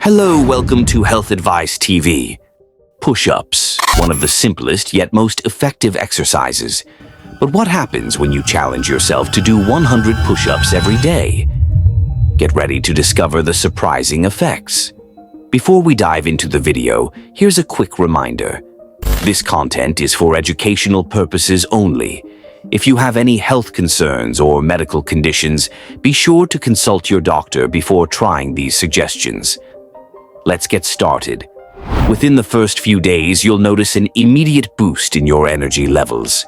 Hello, welcome to Health Advice TV. Push-ups, one of the simplest yet most effective exercises. But what happens when you challenge yourself to do 100 push-ups every day? Get ready to discover the surprising effects. Before we dive into the video, here's a quick reminder. This content is for educational purposes only. If you have any health concerns or medical conditions, be sure to consult your doctor before trying these suggestions. Let's get started. Within the first few days, you'll notice an immediate boost in your energy levels.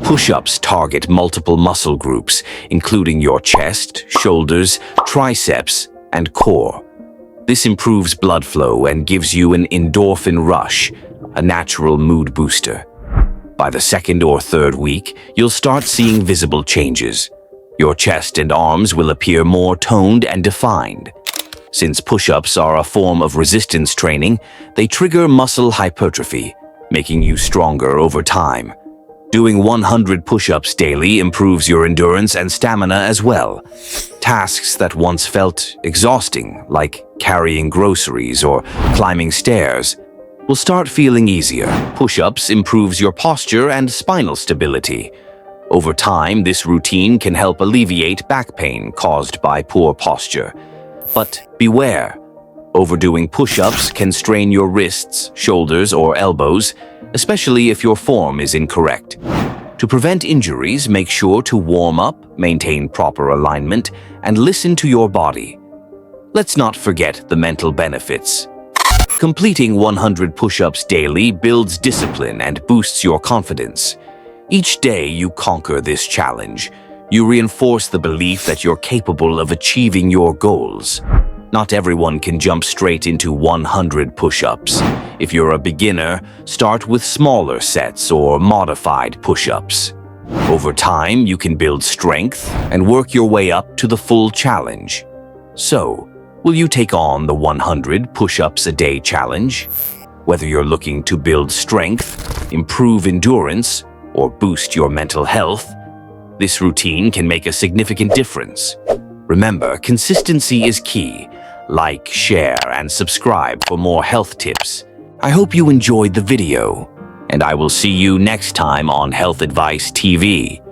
Push-ups target multiple muscle groups, including your chest, shoulders, triceps, and core. This improves blood flow and gives you an endorphin rush, a natural mood booster. By the second or third week, you'll start seeing visible changes. Your chest and arms will appear more toned and defined. Since push-ups are a form of resistance training, they trigger muscle hypertrophy, making you stronger over time. Doing 100 push-ups daily improves your endurance and stamina as well. Tasks that once felt exhausting, like carrying groceries or climbing stairs, will start feeling easier. Push-ups improves your posture and spinal stability. Over time, this routine can help alleviate back pain caused by poor posture. But beware, overdoing push-ups can strain your wrists, shoulders, or elbows, especially if your form is incorrect. To prevent injuries, make sure to warm up, maintain proper alignment, and listen to your body. Let's not forget the mental benefits. Completing 100 push-ups daily builds discipline and boosts your confidence. Each day you conquer this challenge, you reinforce the belief that you're capable of achieving your goals. Not everyone can jump straight into 100 push-ups. If you're a beginner, start with smaller sets or modified push-ups. Over time, you can build strength and work your way up to the full challenge. So, will you take on the 100 push-ups a day challenge? Whether you're looking to build strength, improve endurance, or boost your mental health, this routine can make a significant difference. Remember, consistency is key. Like, share, and subscribe for more health tips. I hope you enjoyed the video, and I will see you next time on Health Advice TV.